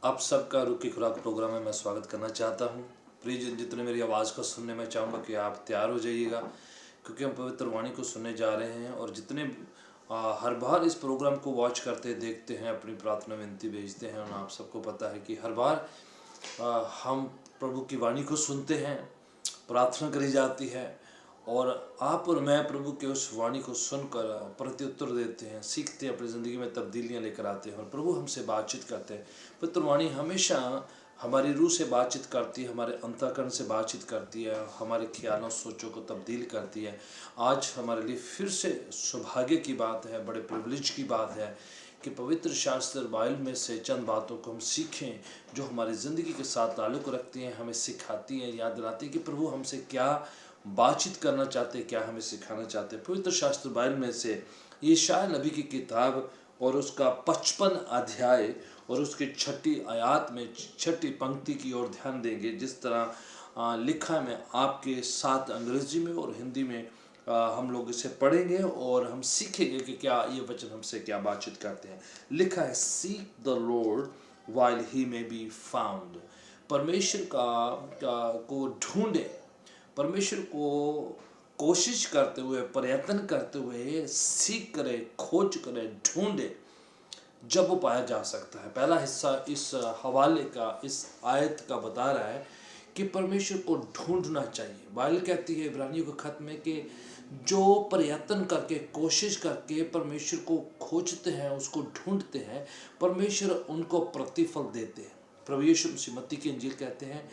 आप सबका रुख की खुराक प्रोग्राम में मैं स्वागत करना चाहता हूँ। प्लीज जितने मेरी आवाज़ को सुनने में चाहूँगा कि आप तैयार हो जाइएगा, क्योंकि हम पवित्र वाणी को सुनने जा रहे हैं। और जितने हर बार इस प्रोग्राम को वॉच करते देखते हैं, अपनी प्रार्थना विनती भेजते हैं, और आप सबको पता है कि हर बार हम प्रभु की वाणी को सुनते हैं, प्रार्थना करी जाती है, और आप और मैं प्रभु के उस वाणी को सुनकर प्रत्युत्तर देते हैं, सीखते हैं, अपनी ज़िंदगी में तब्दीलियां लेकर आते हैं, और प्रभु हमसे बातचीत करते हैं। पवित्र वाणी हमेशा हमारी रूह से बातचीत करती है, हमारे अंतःकरण से बातचीत करती है, हमारे ख्यालों सोचों को तब्दील करती है। आज हमारे लिए फिर से सौभाग्य की बात है, बड़े प्रिविलेज की बात है कि पवित्र शास्त्र बाइबल में से चंद बातों को हम सीखें जो हमारी ज़िंदगी के साथ ताल्लुक़ रखती हैं, हमें सिखाती हैं, याद दिलाती हैं कि प्रभु हमसे क्या बातचीत करना चाहते हैं, क्या हमें सिखाना चाहते हैं। पवित्र शास्त्र बाइबल में से यशायाह नबी की किताब और उसका 55 अध्याय और उसकी 6 आयत में 6 पंक्ति की ओर ध्यान देंगे। जिस तरह लिखा है, मैं आपके साथ अंग्रेजी में और हिंदी में हम लोग इसे पढ़ेंगे और हम सीखेंगे कि क्या ये वचन हमसे क्या बातचीत करते हैं। लिखा है, seek the Lord while he may be found. परमेश्वर को ढूंढे, परमेश्वर को कोशिश करते हुए, प्रयत्न करते हुए, सीख करे, खोज करे, ढूंढे, जब वो पाया जा सकता है। पहला हिस्सा इस हवाले का, इस आयत का बता रहा है कि परमेश्वर को ढूंढना चाहिए। बाइबल कहती है इब्रानियों के खत में कि जो प्रयत्न करके, कोशिश करके परमेश्वर को खोजते हैं, उसको ढूंढते हैं, परमेश्वर उनको प्रतिफल देते हैं। प्रभु यीशु मसीह मत्ती की इंजील कहते हैं,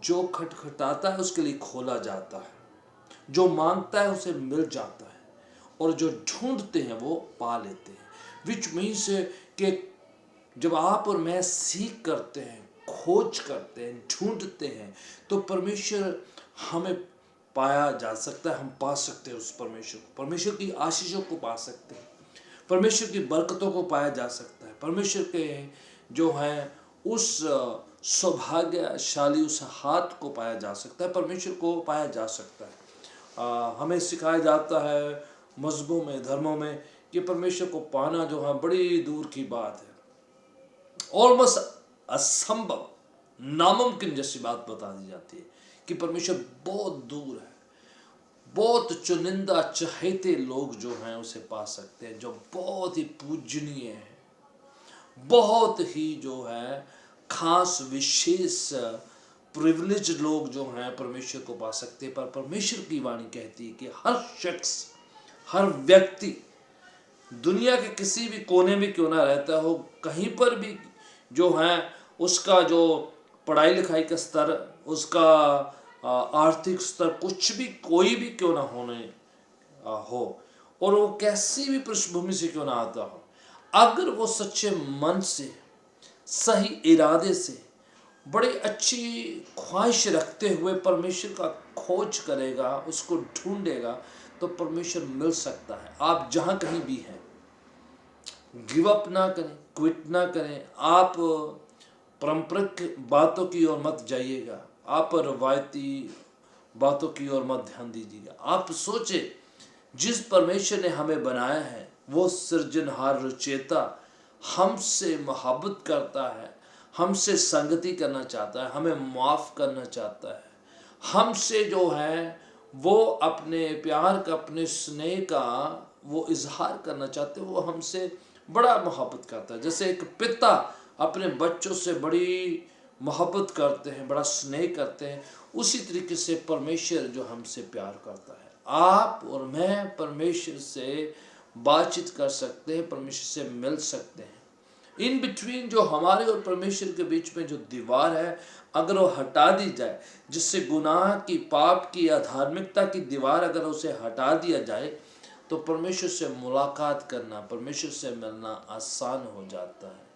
जो खटखटाता है उसके लिए खोला जाता है, जो मांगता है उसे मिल जाता है, और जो ढूंढते हैं वो पा लेते हैं। विच मीन्स कि जब आप और मैं सीख करते हैं, खोज करते हैं, ढूंढते हैं, तो परमेश्वर हमें पाया जा सकता है, हम पा सकते हैं उस परमेश्वर को, परमेश्वर की आशीषों को पा सकते हैं, परमेश्वर की बरकतों को पाया जा सकता है, परमेश्वर के जो है उस सौभाग्यशाली उस हाथ को पाया जा सकता है, परमेश्वर को पाया जा सकता है। हमें सिखाया जाता है मज़हबों में, धर्मों में, कि परमेश्वर को पाना जो है बड़ी दूर की बात है, ऑलमोस्ट असंभव, नामुमकिन जैसी बात बता दी जाती है कि परमेश्वर बहुत दूर है। बहुत चुनिंदा चहेते लोग जो हैं उसे पा सकते हैं, जो बहुत ही पूजनीय है, बहुत ही जो है खास विशेष प्रिविलेज लोग जो हैं परमेश्वर को पा सकते हैं। पर परमेश्वर की वाणी कहती है कि हर शख्स, हर व्यक्ति दुनिया के किसी भी कोने में क्यों ना रहता हो, कहीं पर भी जो है उसका जो पढ़ाई लिखाई का स्तर, उसका आर्थिक स्तर, कुछ भी, कोई भी क्यों ना होने हो, और वो कैसी भी पृष्ठभूमि से क्यों ना आता हो, अगर वो सच्चे मन से, सही इरादे से, बड़ी अच्छी ख्वाहिश रखते हुए परमेश्वर का खोज करेगा, उसको ढूंढेगा, तो परमेश्वर मिल सकता है। आप जहाँ कहीं भी हैं, गिव अप ना करें, क्विट ना करें। आप पारंपरिक बातों की ओर मत जाइएगा, आप रवायती बातों की ओर मत ध्यान दीजिएगा। आप सोचे, जिस परमेश्वर ने हमें बनाया है वो सृजनहार रचयिता हमसे मोहब्बत करता है, हमसे संगति करना चाहता है, हमें माफ़ करना चाहता है, हमसे जो है वो अपने प्यार का, अपने स्नेह का वो इजहार करना चाहते हैं। वो हमसे बड़ा मोहब्बत करता है। जैसे एक पिता अपने बच्चों से बड़ी मोहब्बत करते हैं, बड़ा स्नेह करते हैं, उसी तरीके से परमेश्वर जो हमसे प्यार करता है। आप और मैं परमेश्वर से बातचीत कर सकते हैं, परमेश्वर से मिल सकते हैं। इन बिटवीन जो हमारे और परमेश्वर के बीच में जो दीवार है, अगर वो हटा दी जाए, जिससे गुनाह की, पाप की, अधार्मिकता की दीवार अगर उसे हटा दिया जाए, तो परमेश्वर से मुलाकात करना, परमेश्वर से मिलना आसान हो जाता है,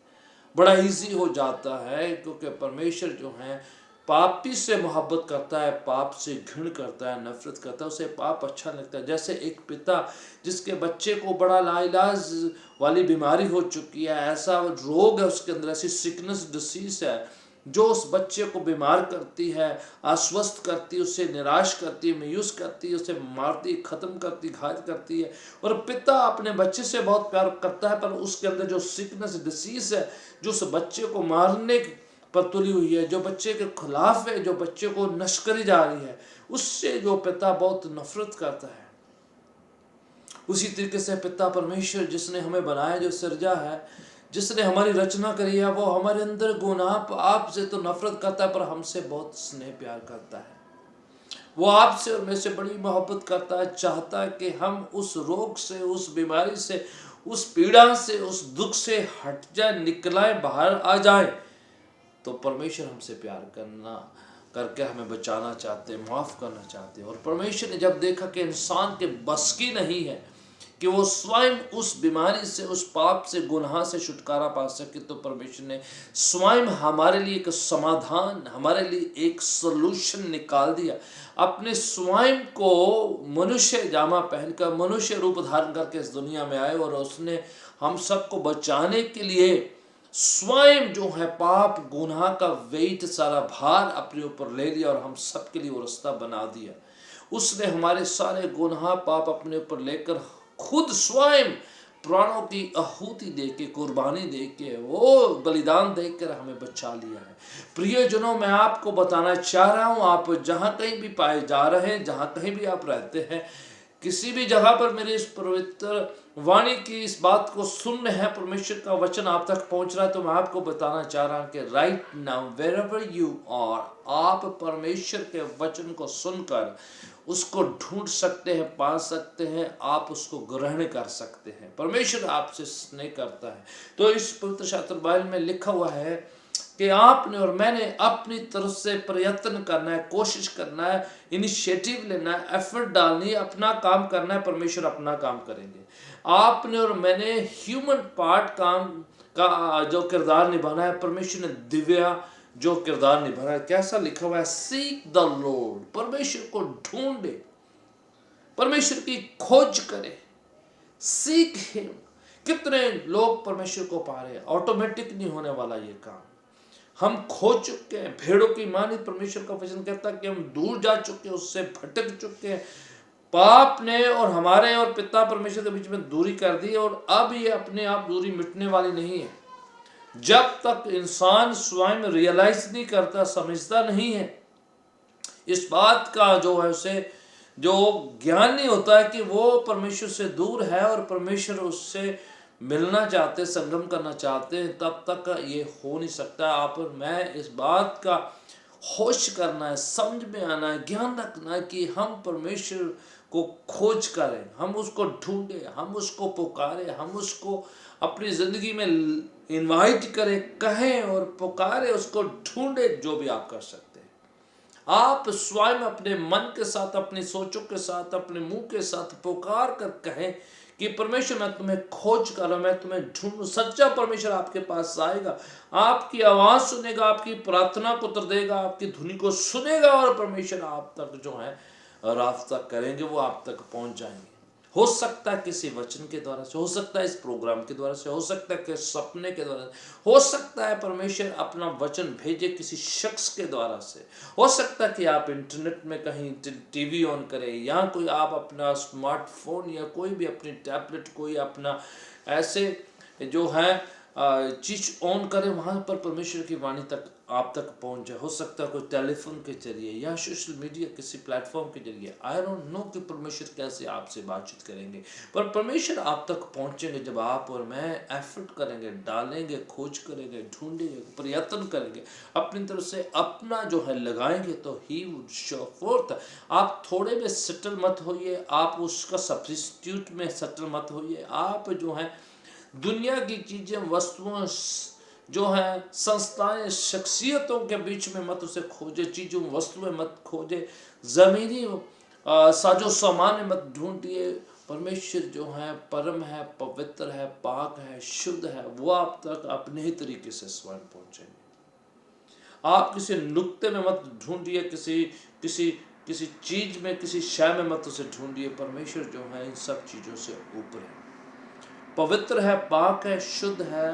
बड़ा इजी हो जाता है। क्योंकि परमेश्वर जो है पापी से मोहब्बत करता है, पाप से घृण करता है, नफरत करता है, उसे पाप अच्छा लगता है। जैसे एक पिता जिसके बच्चे को बड़ा लाइलाज वाली बीमारी हो चुकी है, ऐसा रोग है उसके अंदर, ऐसी सिकनेस, डिसीज है, जो उस बच्चे को बीमार करती है, अस्वस्थ करती है, उसे निराश करती है, मायूस करती है, उसे मारती, खत्म करती, घायल करती है। और पिता अपने बच्चे से बहुत प्यार करता है, पर उसके अंदर जो सिकनेस, डिसीज है, जो उस बच्चे को मारने पर तुली हुई है, जो बच्चे के खिलाफ है, जो बच्चे को नष्ट करी जा रही है, उससे जो पिता बहुत नफरत करता है। उसी तरीके से पिता परमेश्वर जिसने हमें बनाया, जो सिरजा है, जिसने हमारी रचना करी है, वो हमारे अंदर गुनाह पाप से तो नफरत करता है, पर हमसे बहुत स्नेह प्यार करता है। वो आपसे और मेरे से बड़ी मोहब्बत करता है, चाहता है कि हम उस रोग से, उस बीमारी से, उस पीड़ा से, उस दुख से हट जाए, निकलाए, बाहर आ जाए। तो परमेश्वर हमसे प्यार करके हमें बचाना चाहते हैं, माफ़ करना चाहते हैं। और परमेश्वर ने जब देखा कि इंसान के बस की नहीं है कि वो स्वयं उस बीमारी से, उस पाप से, गुनाह से छुटकारा पा सके, तो परमेश्वर ने स्वयं हमारे लिए एक समाधान, हमारे लिए एक सलूशन निकाल दिया। अपने स्वयं को मनुष्य जामा पहनकर, मनुष्य रूप धारण करके इस दुनिया में आए, और उसने हम सबको बचाने के लिए स्वयं जो है पाप गुनाह का वेट, सारा भार अपने ऊपर ले लिया, और हम सबके लिए वो रास्ता बना दिया। उसने हमारे सारे गुनाह पाप अपने ऊपर लेकर खुद स्वयं प्राणों की आहुति देके, कुर्बानी देके, वो बलिदान देकर हमें बचा लिया है। प्रियजनों, मैं आपको बताना चाह रहा हूँ, आप जहाँ कहीं भी पाए जा रहे हैं, जहाँ कहीं भी आप रहते हैं, किसी भी जगह पर मेरी इस पवित्र वाणी की इस बात को सुन रहे हैं, परमेश्वर का वचन आप तक पहुंच रहा है, तो मैं आपको बताना चाह रहा हूं कि right now wherever you are, आप परमेश्वर के वचन को सुनकर उसको ढूंढ सकते हैं, पा सकते हैं, आप उसको ग्रहण कर सकते हैं। परमेश्वर आपसे स्नेह करता है। तो इस पवित्र शास्त्र बाइबल में लिखा हुआ है कि आपने और मैंने अपनी तरफ से प्रयत्न करना है, कोशिश करना है, इनिशिएटिव लेना है, एफर्ट डालनी है, अपना काम करना है, परमेश्वर अपना काम करेंगे। आपने और मैंने ह्यूमन पार्ट काम का जो किरदार निभाना है, परमेश्वर ने दिव्या जो किरदार निभाना है। कैसा लिखा हुआ है? सीक द लॉर्ड, परमेश्वर को ढूंढे, परमेश्वर की खोज करे, सीक हिम। कितने लोग परमेश्वर को पा रहे हैं? ऑटोमेटिक नहीं होने वाला ये काम। हम खो चुके हैं, भेड़ों की मानी परमेश्वर का वचन कहता है कि हम दूर जा चुके हैं, उससे भटक चुके हैं। पाप ने और हमारे और पिता परमेश्वर के बीच में दूरी कर दी, और अब ये अपने आप दूरी मिटने वाली नहीं है। जब तक इंसान स्वयं रियलाइज नहीं करता, समझता नहीं है इस बात का, जो है उसे जो ज्ञान नहीं होता है कि वो परमेश्वर से दूर है और परमेश्वर उससे मिलना चाहते, संगम करना चाहते हैं, तब तक ये हो नहीं सकता। आप और मैं इस बात का होश करना है, समझ में आना है, ज्ञान रखना है कि हम परमेश्वर को खोज करें, हम उसको ढूंढें, हम उसको पुकारें, हम उसको अपनी ज़िंदगी में इनवाइट करें, कहें और पुकारें, उसको ढूंढें। जो भी आप कर सकते हैं, आप स्वयं अपने मन के साथ, अपनी सोचों के साथ, अपने मुंह के साथ पुकार कर कहें कि परमेश्वर मैं तुम्हें खोज कर रहा हूं, मैं तुम्हें ढूंढूं। सच्चा परमेश्वर आपके पास आएगा, आपकी आवाज़ सुनेगा, आपकी प्रार्थना को उत्तर देगा, आपकी धुनी को सुनेगा, और परमेश्वर आप तक जो है रास्ता करेंगे, वो आप तक पहुंच जाएंगे। हो सकता है किसी वचन के द्वारा से, हो सकता है इस प्रोग्राम के द्वारा से, हो सकता है कि सपने के द्वारा से, हो सकता है परमेश्वर अपना वचन भेजे किसी शख्स के द्वारा से, हो सकता है कि आप इंटरनेट में कहीं टीवी ऑन करें, या कोई आप अपना स्मार्टफोन या कोई भी अपनी टैबलेट, कोई अपना ऐसे जो है चीज़ ऑन करें, वहाँ पर परमेश्वर की वाणी तक आप तक पहुँच जाए। हो सकता है कोई टेलीफोन के जरिए या सोशल मीडिया किसी प्लेटफॉर्म के जरिए। आई डोंट नो कि परमेश्वर कैसे आपसे बातचीत करेंगे, पर परमेश्वर आप तक पहुँचेंगे जब आप और मैं एफर्ट करेंगे, डालेंगे, खोज करेंगे, ढूंढेंगे, प्रयत्न करेंगे, अपनी तरफ से अपना जो है लगाएंगे, तो ही वुड शो फोर्थ। आप थोड़े में सेटल मत होइए, आप उसका सब्स्टिट्यूट में सेटल मत होइए। आप जो है दुनिया की चीज़ें, वस्तुओं, जो है संस्थाएं, शख्सियतों के बीच में मत उसे खोजे, चीज़ों वस्तुएं मत खोजे, ज़मीनी साजो सामान में मत ढूंढिए। परमेश्वर जो है परम है, पवित्र है, पाक है, शुद्ध है, वो आप तक अपने ही तरीके से स्वयं पहुँचेंगे। आप किसी नुक्ते में मत ढूंढिए, किसी चीज़ में, किसी शय में मत उसे ढूंढिए। परमेश्वर जो है इन सब चीज़ों से ऊपर है, पवित्र है, पाक है, शुद्ध है,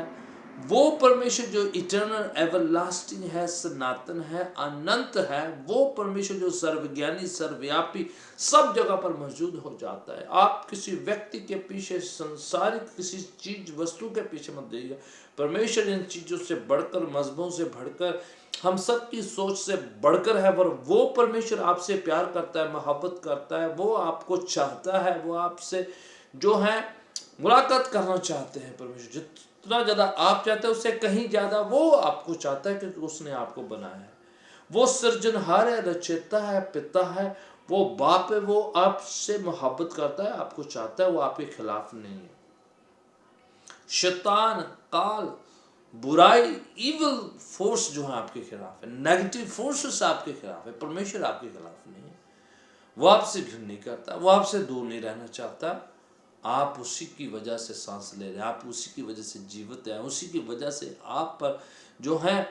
वो परमेश्वर जो इटर्नल एवरलास्टिंग है, सनातन है, अनंत है, वो परमेश्वर जो सर्वज्ञानी, सर्वव्यापी, सब जगह पर मौजूद हो जाता है। आप किसी व्यक्ति के पीछे, संसारिक किसी चीज वस्तु के पीछे मत जाइएगा। परमेश्वर इन चीजों से बढ़कर, मजहबों से बढ़कर, हम सब की सोच से बढ़कर है। पर वो परमेश्वर आपसे प्यार करता है, मोहब्बत करता है, वो आपको चाहता है, वो आपसे जो है मुलाकात करना चाहते हैं। परमेश्वर जितना ज्यादा आप चाहते हैं उससे कहीं ज्यादा वो आपको चाहता है, क्योंकि उसने आपको बनाया है। वो सृजनहार है, रचयिता है, पिता है, वो बाप है, वो आपसे मोहब्बत करता है, आपको चाहता है, वो आपके खिलाफ नहीं है। शैतान, काल, बुराई, इविल फोर्स जो है आपके खिलाफ है, नेगेटिव फोर्सेस आपके खिलाफ है, परमेश्वर आपके खिलाफ नहीं है। वो आपसे घृणा नहीं करता, वो आपसे दूर नहीं रहना चाहता। आप उसी की वजह से सांस ले रहे हैं, आप उसी की वजह से जीवित हैं, उसी की वजह से आप पर जो है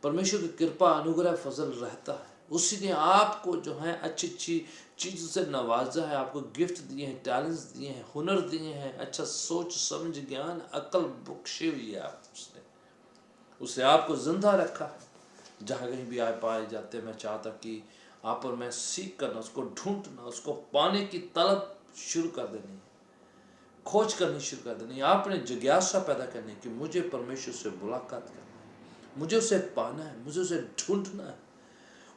परमेश्वर की कृपा, अनुग्रह, फजल रहता है। उसी ने आपको जो है अच्छी अच्छी चीज़ों से नवाजा है, आपको गिफ्ट दिए हैं, टैलेंट्स दिए हैं, हुनर दिए हैं, अच्छा सोच समझ, ज्ञान, अकल बख्शी हुई है आप उसने आपको जिंदा रखा है। जहाँ कहीं भी आए पाए जाते, मैं चाहता कि आप और मैं सीख करना, उसको ढूंढना, उसको पाने की तलब शुरू कर देनी, खोज करनी शुरू कर देनी। आपने जिज्ञासा पैदा करनी कि मुझे परमेश्वर से मुलाकात करना है, मुझे उसे पाना है, मुझे उसे ढूंढना है,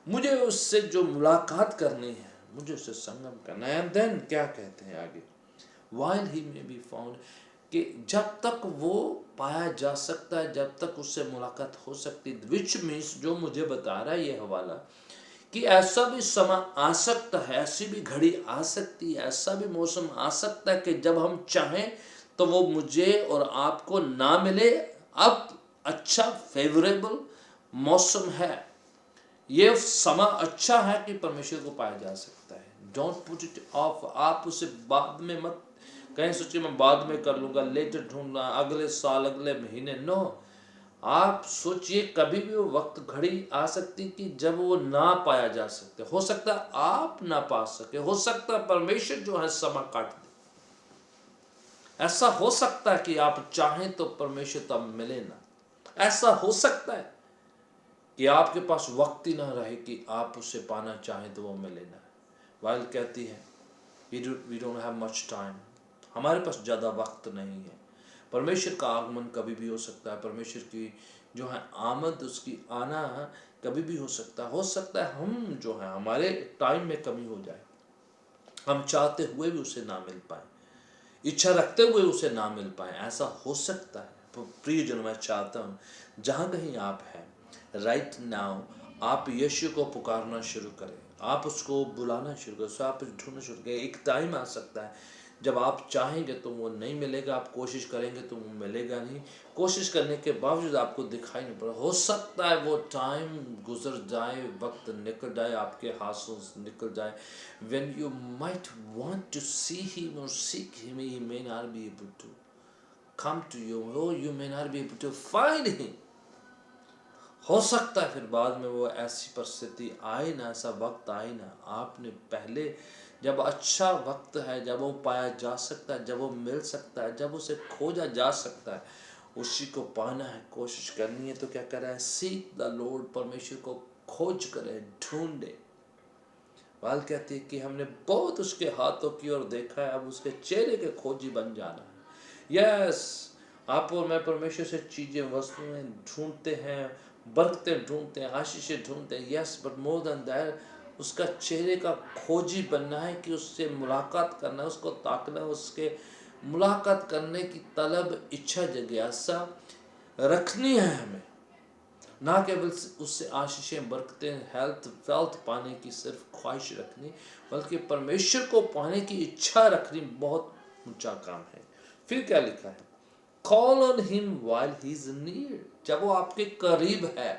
मुझे उससे जो मुलाकात करनी है, मुझे उससे संगम करना है। एंड देन क्या कहते हैं आगे, while he may be found, कि जब तक वो पाया जा सकता है, जब तक उससे मुलाकात हो सकती है, विच मीन्स जो मुझे बता रहा है ये हवाला, कि ऐसा भी समय आ सकता है, ऐसी भी घड़ी आ सकती है, ऐसा भी मौसम आ सकता है कि जब हम चाहें तो वो मुझे और आपको ना मिले। अब अच्छा फेवरेबल मौसम है, ये समय अच्छा है कि परमेश्वर को पाया जा सकता है। डोंट पुट इट ऑफ, आप उसे बाद में मत कहीं सोचिए मैं बाद में कर लूँगा, लेटर ढूंढना, अगले साल, अगले महीने, नो। आप सोचिए कभी भी वो वक्त घड़ी आ सकती कि जब वो ना पाया जा सकते, हो सकता है आप ना पा सके, हो सकता है परमेश्वर जो है समय काट दे, ऐसा हो सकता है कि आप चाहें तो परमेश्वर तब मिले ना, ऐसा हो सकता है कि आपके पास वक्त ही ना रहे कि आप उसे पाना चाहें तो वो मिले ना। वाइल कहती है we don't have much time, हमारे पास ज़्यादा वक्त नहीं है। परमेश्वर का आगमन कभी भी हो सकता है, परमेश्वर की जो है आमद, उसकी आना कभी भी हो सकता है हम जो है हमारे टाइम में कमी हो जाए, हम चाहते हुए भी उसे ना मिल पाए, इच्छा रखते हुए उसे ना मिल पाए, ऐसा हो सकता है। प्रियजन, मैं चाहता हूँ जहाँ कहीं आप हैं राइट नाउ, आप यीशु को पुकारना शुरू करें, आप उसको बुलाना शुरू करें, आप ढूंढना शुरू करें। एक टाइम आ सकता है जब आप चाहेंगे तो वो नहीं मिलेगा, आप कोशिश करेंगे तो वो मिलेगा नहीं, कोशिश करने के बावजूद आपको दिखाई नहीं पड़ा। हो सकता है वो टाइम गुजर जाए, वक्त निकल जाए, आपके हाथों से निकल जाए। When you might want to see him or seek him, he may not be able to come to you, or you may not be able to find him. हो सकता है फिर बाद में वो ऐसी परिस्थिति आए ना, ऐसा वक्त आए ना, आपने पहले जब अच्छा वक्त है, जब वो पाया जा सकता है, जब वो मिल सकता है, जब उसे खोजा जा सकता है, उसी को पाना है, कोशिश करनी है। तो क्या कर रहा है, सीक द लॉर्ड, परमेश्वर को खोज करे, ढूंढे। बाल कहती है कि हमने बहुत उसके हाथों की ओर देखा है, अब उसके चेहरे के खोजी बन जाना है। यस, आप और मैं परमेश्वर से चीज़ें, वस्तुएं ढूंढते हैं, बरकतें ढूंढते हैं, आशीषें ढूंढते हैं, yes, but more than that उसका चेहरे का खोजी बनना है, कि उससे मुलाकात करना है, उसको ताकना है, उसके मुलाकात करने की तलब, इच्छा, जिज्ञासा रखनी है हमें, ना केवल उससे आशीषें, बरकतें, हेल्थ, वेल्थ पाने की सिर्फ ख्वाहिश रखनी, बल्कि परमेश्वर को पाने की इच्छा रखनी बहुत ऊंचा काम है। फिर क्या लिखा है, call on him while he is near, जब वो आपके करीब है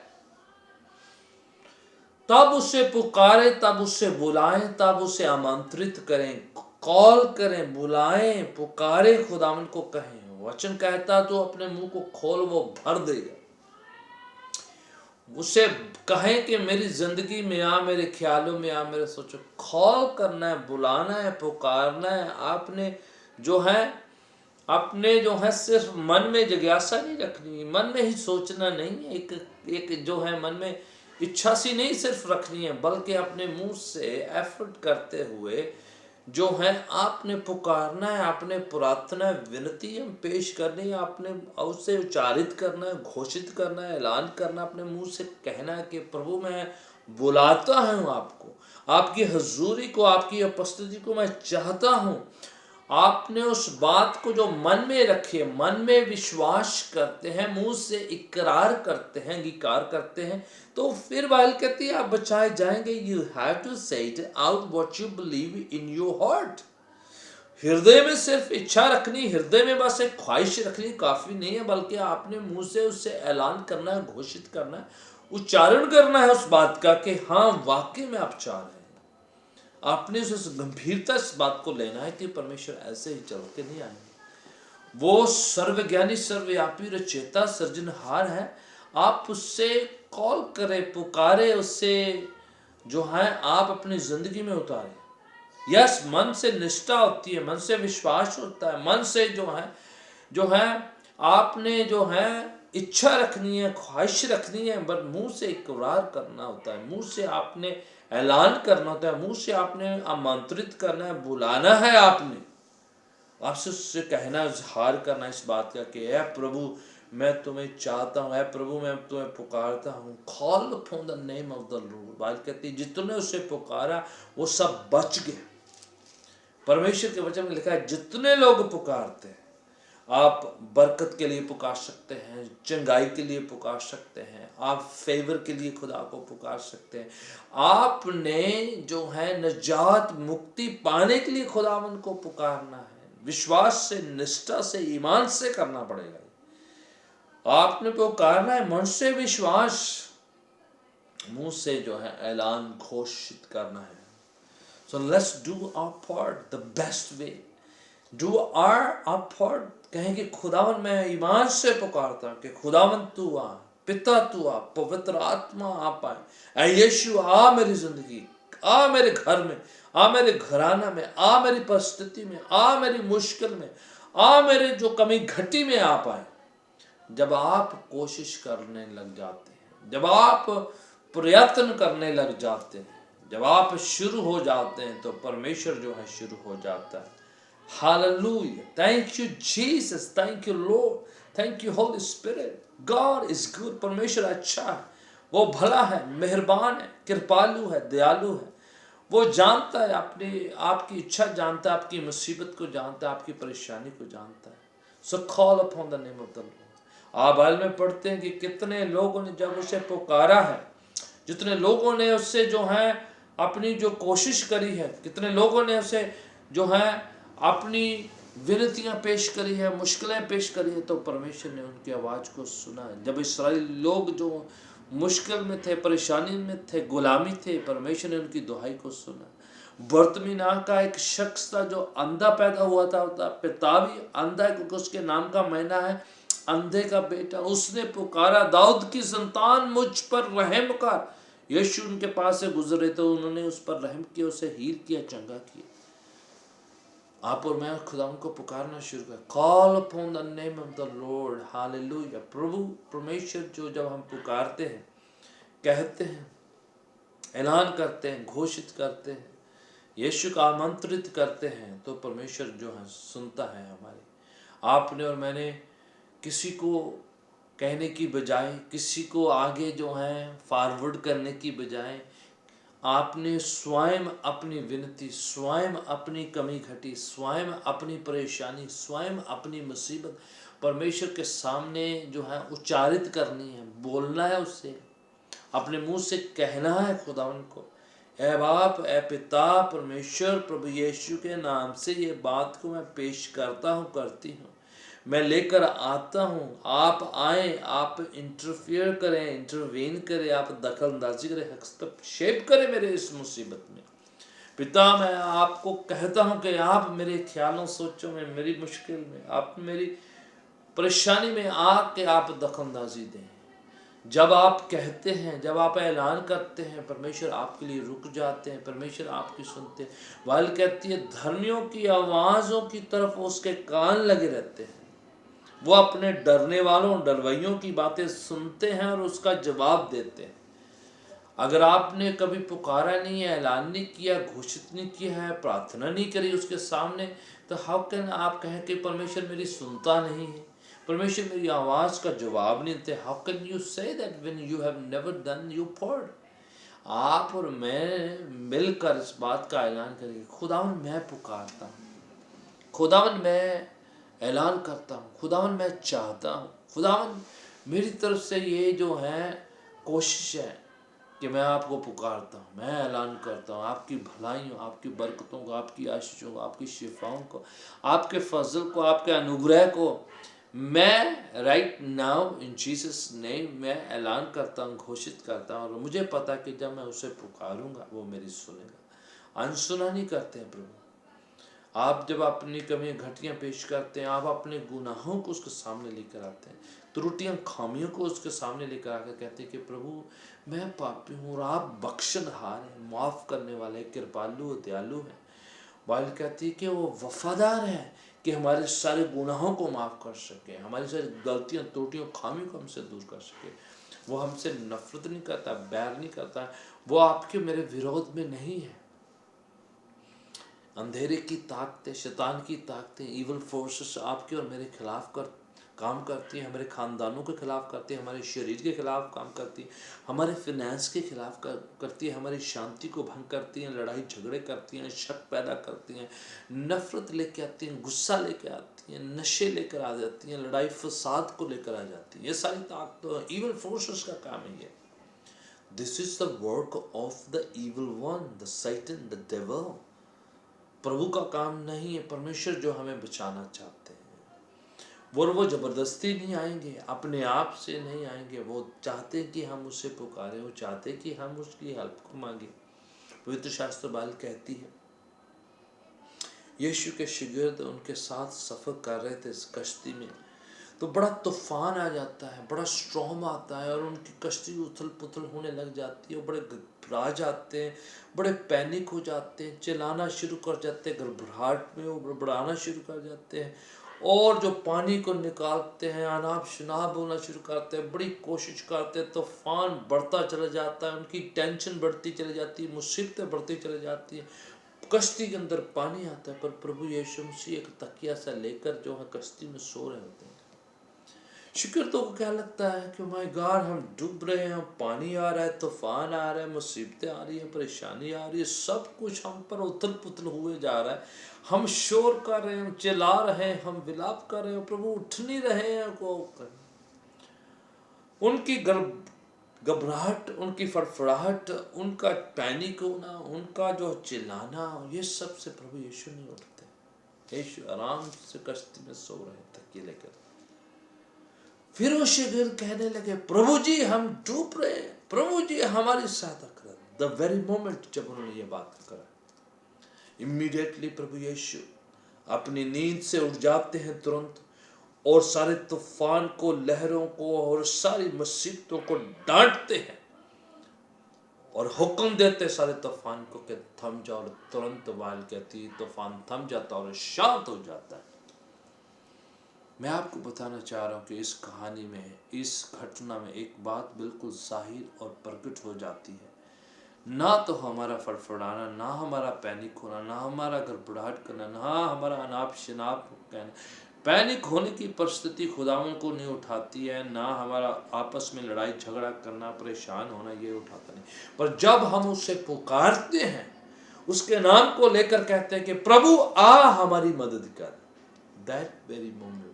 तब उसे पुकारे, तब उसे बुलाएं, तब उसे आमंत्रित करें, कॉल करें, बुलाएं, पुकारे, खुदावंद को कहें। वचन कहता तो अपने मुंह को खोल, वो भर देगा। उसे कहें कि मेरी जिंदगी में आ, मेरे ख्यालों में आ, मेरे सोचो। कॉल करना है, बुलाना है, पुकारना है। आपने जो है अपने जो है सिर्फ मन में जिज्ञासा नहीं रखनी, मन में ही सोचना नहीं है, एक जो है मन में इच्छा सी नहीं सिर्फ रखनी है, बल्कि अपने मुंह से एफर्ट करते हुए जो है आपने पुकारना है, आपने प्रार्थना विनती हम पेश करनी है, आपने उससे उच्चारित करना है, घोषित करना है, ऐलान करना, अपने मुंह से कहना है कि प्रभु मैं बुलाता हूँ आपको, आपकी हजूरी को, आपकी उपस्थिति को मैं चाहता हूँ। आपने उस बात को जो मन में रखे, मन में विश्वास करते हैं, मुंह से इकरार करते हैं, अंगीकार करते हैं, तो फिर बाइबल कहती है आप बचाए जाएंगे। यू हैव टू से it out what you believe in your heart. हृदय में सिर्फ इच्छा रखनी, हृदय में बस एक ख्वाहिश रखनी काफी नहीं है, बल्कि आपने मुंह से उससे ऐलान करना है, घोषित करना है, उच्चारण करना है उस बात का कि हाँ वाकई में आप चाह रहे हैं। आपने उस गंभीरता इस बात को लेना है कि परमेश्वर ऐसे ही चल के नहीं आएंगे। वो सर्वज्ञानी, सर्वव्यापी, रचयिता, सृजनहार है। आप उससे कॉल करें, पुकारे, उससे जो है आप अपनी जिंदगी में उतारें। यस, मन से निष्ठा होती है, मन से विश्वास होता है, मन से जो है आपने जो है इच्छा रखनी है, ख्वाहिश रखनी है, बट मुंह से इकरार करना होता है, मुंह से आपने ऐलान करना होता है, मुंह से आपने आमंत्रित करना है, बुलाना है, आपसे उससे कहना, इजहार करना इस बात का कि ऐ प्रभु मैं तुम्हें चाहता हूँ, ऐ प्रभु मैं तुम्हें पुकारता हूँ। Call upon the name of the Lord. Bible कहती है जितने उसे पुकारा वो सब बच गए। परमेश्वर के वचन में लिखा है जितने लोग पुकारते हैं, आप बरकत के लिए पुकार सकते हैं, चंगाई के लिए पुकार सकते हैं, आप फेवर के लिए खुदा को पुकार सकते हैं, आपने जो है नजात मुक्ति पाने के लिए खुदावन को पुकारना है। विश्वास से, निष्ठा से, ईमान से करना पड़ेगा। आपने पुकारना है, मन से विश्वास, मुंह से जो है ऐलान घोषित करना है। So let's do our part the best way. Do our part. कहेंगे खुदावन मैं ईमान से पुकारता हूँ कि खुदावन तू आ, पिता तू आ, पवित्र आत्मा आ पाए, ऐ यीशु आ मेरी जिंदगी, आ मेरे घर में, आ मेरे घराना में, आ मेरी परिस्थिति में, आ मेरी मुश्किल में, आ मेरे जो कमी घटी में आ पाए। जब आप कोशिश करने लग जाते हैं, जब आप प्रयत्न करने लग जाते हैं, जब आप शुरू हो जाते हैं, तो परमेश्वर जो है शुरू हो जाता है। Hallelujah. Thank you Jesus. Thank you Lord. Thank you Holy Spirit. God is good. परमेश्वर अच्छा है, वो भला है, मेहरबान है, कृपालु है, दयालु है। वो जानता है अपनी आपकी इच्छा जानता है, आपकी मुसीबत को जानता है, आपकी परेशानी को जानता है। So call upon the name of the Lord. आप बाइबल में पढ़ते हैं कि कितने लोगों ने जब उसे पुकारा है, जितने लोगों ने उससे जो है अपनी जो कोशिश करी है, कितने लोगों ने उसे जो है अपनी विनतियां पेश करी है, मुश्किलें पेश करी है, तो परमेश्वर ने उनकी आवाज़ को सुना है। जब इस्राएल लोग जो मुश्किल में थे, परेशानी में थे, गुलामी थे, परमेश्वर ने उनकी दुहाई को सुना। बर्तमी नाम का एक शख्स था जो अंधा पैदा हुआ था, पिता भी अंधा है क्योंकि उसके नाम का महीना है अंधे का बेटा। उसने पुकारा दाऊद की संतान मुझ पर रहम कर। यीशु उनके पास से गुजरे तो उन्होंने उस पर रहम किया, उसे हील किया, चंगा किया। आप और मैं खुदा को पुकारना शुरू कर, call upon the name of the Lord. Hallelujah. प्रभु परमेश्वर जो जब हम पुकारते हैं, कहते हैं, ऐलान करते हैं, घोषित करते हैं, यीशु का आमंत्रित करते हैं, तो परमेश्वर जो है सुनता है हमारी। आपने और मैंने किसी को कहने की बजाय, किसी को आगे जो है फॉरवर्ड करने की बजाय, आपने स्वयं अपनी विनती, स्वयं अपनी कमी घटी, स्वयं अपनी परेशानी, स्वयं अपनी मुसीबत परमेश्वर के सामने जो है उच्चारित करनी है, बोलना है उससे, अपने मुंह से कहना है खुदावन को, ऐ बाप, ऐ पिता परमेश्वर, प्रभु यीशु के नाम से ये बात को मैं पेश करता हूँ, करती हूँ, मैं लेकर आता हूँ। आप आए, आप इंटरफियर करें, इंटरवीन करें, आप दखल अंदाजी करें, हस्तक्षेप करें मेरे इस मुसीबत में। पिता मैं आपको कहता हूँ कि आप मेरे ख्यालों सोचों में, मेरी मुश्किल में, आप मेरी परेशानी में आके आप दखल अंदाजी दें। जब आप कहते हैं, जब आप ऐलान करते हैं, परमेश्वर आपके लिए रुक जाते हैं, परमेश्वर आपकी सुनते हैं। बाइबल कहती है धर्मियों की आवाज़ों की तरफ उसके कान लगे रहते हैं। वो अपने डरने वालों, डरवैयों की बातें सुनते हैं और उसका जवाब देते हैं। अगर आपने कभी पुकारा नहीं है, ऐलान नहीं किया, घोषित नहीं किया है, प्रार्थना नहीं करी उसके सामने, तो हाउ कैन आप कहें कि परमेश्वर मेरी सुनता नहीं है, परमेश्वर मेरी आवाज़ का जवाब नहीं देते। How can you say that when you have never done your part. आप और मैं मिलकर इस बात का ऐलान करेंगे, खुदावन मैं पुकारता हूँ, खुदावन मैं ऐलान करता हूँ, खुदावन मैं चाहता हूँ, खुदावन मेरी तरफ से ये जो है कोशिश है कि मैं आपको पुकारता हूँ, मैं ऐलान करता हूँ आपकी भलाइयों, आपकी बरकतों को, आपकी आशीषों को, आपकी शिफाओं को, आपके फजल को, आपके अनुग्रह को मैं right now in Jesus name मैं ऐलान करता हूँ, घोषित करता हूँ। और मुझे पता कि जब मैं उसे पुकारूंगा वो मेरी सुनेगा। अनसुना नहीं करते हैं प्रभु। आप जब अपनी कमियां घटियां पेश करते हैं, आप अपने गुनाहों को उसके सामने लेकर आते हैं, त्रुटियां खामियों को उसके सामने लेकर आकर कहते हैं कि प्रभु मैं पापी हूँ, और आप बख्शनहार हैं, माफ़ करने वाले, कृपालु और दयालु हैं। बाइबल कहती है कि वो वफादार है कि हमारे सारे गुनाहों को माफ़ कर सके, हमारी सारी गलतियां, त्रुटियों, खामियों को हमसे दूर कर सके। वो हमसे नफरत नहीं करता, बैर नहीं करता, वो आपके मेरे विरोध में नहीं है। अंधेरे की ताकतें, शैतान की ताकतें, इवल फोर्सेस आपके और मेरे खिलाफ काम करती हैं, हमारे ख़ानदानों के खिलाफ करती हैं, हमारे शरीर के खिलाफ काम करती हैं, हमारे फिनेंस के खिलाफ करती है, हमारी शांति को भंग करती हैं, लड़ाई झगड़े करती हैं, शक पैदा करती हैं, नफरत लेके आती हैं, गुस्सा लेके आती हैं, नशे लेकर आ जाती हैं, लड़ाई फसाद को लेकर आ जाती हैं। ये सारी ताकत इवल फोर्सेस का काम है। ये this is the work of the evil one, the Satan, the devil. प्रभु का काम नहीं है। परमेश्वर जो हमें बचाना चाहते हैं, वो ज़बरदस्ती नहीं आएंगे, अपने आप से नहीं आएंगे। वो चाहते हैं कि हम उससे पुकारें, वो चाहते हैं कि हम उसकी हेल्प को मांगे। पवित्र शास्त्र बाइबल कहती है यीशु के शिगिर्द उनके साथ सफ़र कर रहे थे इस कश्ती में, तो बड़ा तूफान आ जाता है, बड़ा स्ट्रॉम आता है और उनकी कश्ती उथल पुथल होने लग जाती है। वो बड़े घबरा जाते हैं, बड़े पैनिक हो जाते हैं, चिल्लाना शुरू कर जाते हैं, घबराहट में वो बड़बड़ाना शुरू कर जाते हैं, और जो पानी को निकालते हैं अनाप शनाप बोलना शुरू करते हैं, बड़ी कोशिश करते हैं। तूफान बढ़ता चला जाता है, उनकी टेंशन बढ़ती चली जाती है, मुसीबतें बढ़ती चली जाती है, कश्ती के अंदर पानी आता है। पर प्रभु यीशु मसीह एक तकिया सा लेकर जो है कश्ती में सो रहे होते हैं। शुक्र तो क्या लगता है कि माय गॉड हम डूब रहे हैं, पानी आ रहा है, तूफान आ रहा है, मुसीबतें आ रही है, परेशानी आ रही है, सब कुछ हम पर उथल पुथल हुए जा रहा है। हम शोर कर रहे हैं, हम चिल्ला रहे हैं, हम विलाप कर रहे हैं, प्रभु उठ नहीं रहे हैं को कर। उनकी घबराहट, उनकी फड़फड़ाहट, उनका पैनिक होना, उनका जो चिल्लाना, ये सब से प्रभु यीशु नहीं उठते। यीशु आराम से कश्ती में सो रहे तकिए लेकर। फिर वो शिगिर्द कहने लगे प्रभु जी हम डूब रहे हैं, प्रभु जी हमारी सहायता करें। द वेरी मोमेंट जब उन्होंने ये बात करा, इमीडिएटली प्रभु यीशु अपनी नींद से उठ जाते हैं तुरंत, और सारे तूफान को, लहरों को और सारी मुसीबतों को डांटते हैं और हुक्म देते सारे तूफान को कि थम जाओ। और तुरंत वाल कहती तूफान थम जाता और शांत हो जाता है। मैं आपको बताना चाह रहा हूँ कि इस कहानी में, इस घटना में एक बात बिल्कुल जाहिर और प्रकट हो जाती है। ना तो हमारा फड़फड़ाना, ना हमारा पैनिक होना, ना हमारा घबराहट करना, ना हमारा अनाप शनाप कहना, पैनिक होने की परिस्थिति खुदावन को नहीं उठाती है, ना हमारा आपस में लड़ाई झगड़ा करना, परेशान होना, ये उठाता नहीं। पर जब हम उससे पुकारते हैं, उसके नाम को लेकर कहते हैं कि प्रभु आ हमारी मदद कर, दैट वेरी मोमेंट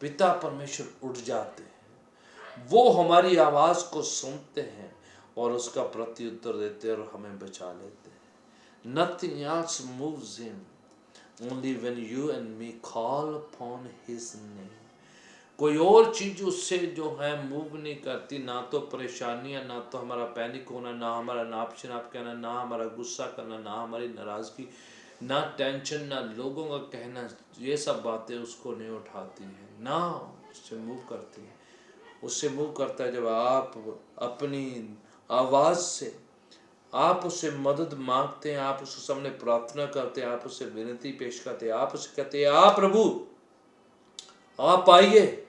पिता परमेश्वर उठ जाते हैं, वो हमारी आवाज़ को सुनते हैं और उसका प्रत्युत्तर देते हैं और हमें बचा लेते हैं। Nothing else moves him, only when you and me call upon his name। कोई और चीज़ उससे जो है मूव नहीं करती, ना तो परेशानियाँ, ना तो हमारा पैनिक होना, ना हमारा नाप शनाप कहना, ना हमारा गुस्सा करना, ना हमारी नाराज़गी, ना टेंशन, ना लोगों का कहना, ये सब बातें उसको नहीं उठाती हैं, ना उससे मूव करती हैं। उससे मूव करता है जब आप अपनी आवाज़ से आप उससे मदद मांगते हैं, आप उसके सामने प्रार्थना करते हैं, आप उससे विनती पेश करते हैं, आप उससे कहते हैं आप प्रभु आप आइए,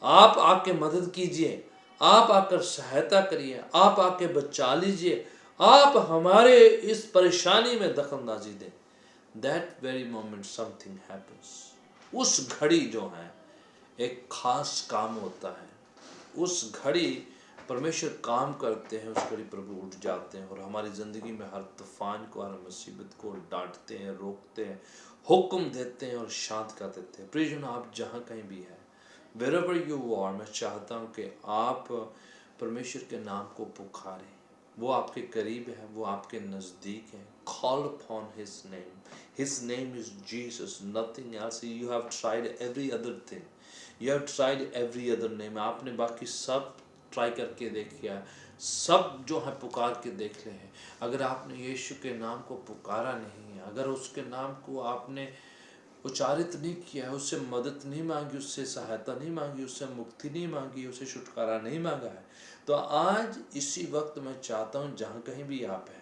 आप आके मदद कीजिए, आप आकर सहायता करिए, आप आके बचा लीजिए, आप हमारे इस परेशानी में दखलंदाजी दें। That very moment something happens. उस घड़ी जो है एक खास काम होता है, उस घड़ी परमेश्वर काम करते हैं, उस घड़ी प्रभु उठ जाते हैं और हमारी ज़िंदगी में हर तूफान को, हर मुसीबत को डांटते हैं, रोकते हैं, हुक्म देते हैं और शांत कर देते हैं। प्रियजन, आप जहाँ कहीं भी हैं, wherever you are, मैं चाहता हूँ कि आप परमेश्वर के नाम को पुकारें। वो आपके करीब है, वो आपके नज़दीक है। Call upon His name. His name is Jesus, nothing else. You have tried every other thing. You have tried every other name. आपने बाकी सब ट्राई करके देखिए, सब जो है पुकार के देख ले हैं। अगर आपने यीशु के नाम को पुकारा नहीं है, अगर उसके नाम को आपने उच्चारित नहीं किया है, उससे मदद नहीं मांगी, उससे सहायता नहीं मांगी, उससे मुक्ति नहीं मांगी, उससे छुटकारा नहीं मांगा है, तो आज इसी वक्त मैं चाहता हूँ जहाँ कहीं भी आप हैं,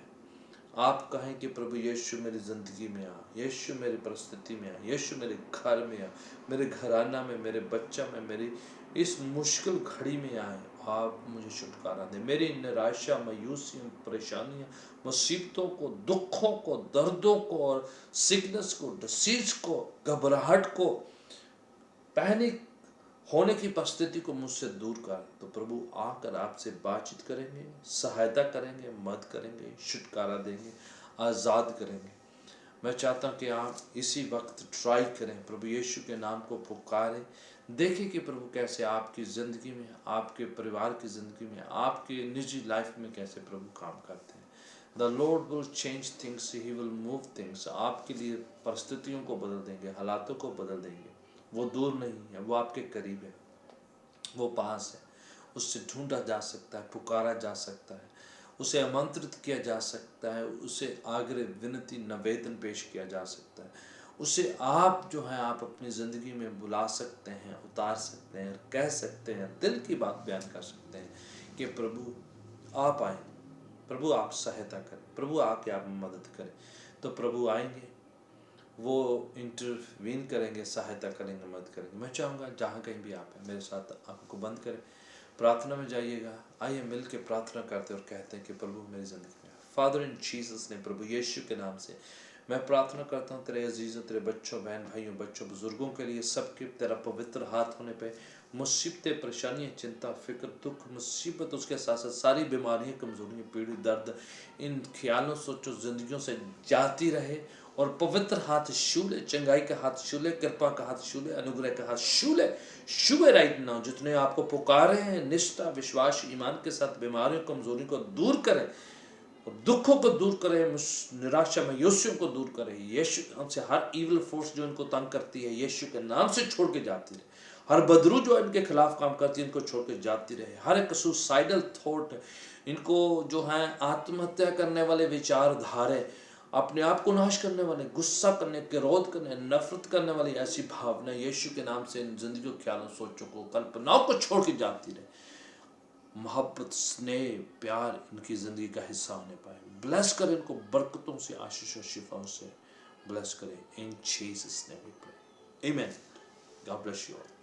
आप कहें कि प्रभु यीशु मेरी ज़िंदगी में आ, यीशु मेरी परिस्थिति में आ, यीशु मेरे घर में आ, मेरे घराना में, मेरे बच्चा में, मेरी इस मुश्किल घड़ी में आए, आप मुझे छुटकारा दें। मेरी निराशा, मायूसियों, परेशानियाँ, मुसीबतों को, दुखों को, दर्दों को और सिकनेस को, डिसीज को, घबराहट को, पैनिक होने की परिस्थिति को मुझसे दूर कर। तो प्रभु आकर आपसे बातचीत करेंगे, सहायता करेंगे, मदद करेंगे, छुटकारा देंगे, आज़ाद करेंगे। मैं चाहता हूँ कि आप इसी वक्त ट्राई करें, प्रभु यीशु के नाम को पुकारें, देखिए कि प्रभु कैसे आपकी ज़िंदगी में, आपके परिवार की ज़िंदगी में, आपके निजी लाइफ में कैसे प्रभु काम करते हैं। The Lord will change things, he will move things. आपके लिए परिस्थितियों को बदल देंगे, हालातों को बदल देंगे। वो दूर नहीं है, वो आपके करीब है, वो पास है, उससे ढूंढा जा सकता है, पुकारा जा सकता है, उसे आमंत्रित किया जा सकता है, उसे आग्रह, विनती, निवेदन पेश किया जा सकता है, उसे आप जो है आप अपनी ज़िंदगी में बुला सकते हैं, उतार सकते हैं, कह सकते हैं, दिल की बात बयान कर सकते हैं कि प्रभु आप आए, प्रभु आप सहायता करें, प्रभु आके आप मदद करें। तो प्रभु आएंगे, वो इंटरवीन करेंगे, सहायता करेंगे, मदद करेंगे। मैं चाहूँगा जहाँ कहीं भी आप हैं, मेरे साथ आंखों को बंद करें, प्रार्थना में जाइएगा। आइए मिल के प्रार्थना करते और कहते हैं कि प्रभु मेरी ज़िंदगी में, फादर इन जीसस ने, प्रभु यीशु के नाम से मैं प्रार्थना करता हूँ तेरे अजीज़ों, तेरे बच्चों, बहन भाइयों, बच्चों, बुजुर्गों के लिए, सबके तेरा पवित्र हाथ होने पे मुसीबतें, परेशानियाँ, चिंता, फिक्र, दुख, मुसीबत, उसके साथ साथ सारी बीमारियाँ, कमजोरियाँ, पीड़ी, दर्द, इन ख्यालों, सोचो, जिंदगियों से जाती रहे और पवित्र हाथ शूले, चंगाई का हाथ शूले, कृपा का हाथ शूले, अनुग्रह का हाथ शूले, शुभ राइट नाउ। जितने आपको पुकारे हैं, निष्ठा, विश्वास, ईमान के साथ बीमारियों, कमजोरियों को दूर करें, दुखों को दूर करे, निराशा, मायूसियों को दूर करे। यीशु हमसे हर इविल फोर्स जो इनको तंग करती है, यीशु के नाम से छोड़ के जाती रहे। हर बदरू जो इनके खिलाफ काम करती है, इनको छोड़ के जाती रहे। हर एक सुसाइडल थॉट, इनको जो है आत्महत्या करने वाले विचारधारे, अपने आप को नाश करने वाले, गुस्सा करने, क्रोध करने, नफरत करने वाली ऐसी भावना, यीशु के नाम से इन जिंदगी के ख्यालों, सोचों को, कल्पनाओं को छोड़ के जाती रहे। मोहब्बत, स्नेह, प्यार इनकी ज़िंदगी का हिस्सा होने पाए। ब्लेस करें इनको, बरकतों से, आशीष और शिफाओं से ब्लेस करें। In Jesus name we pray, amen. God bless you all.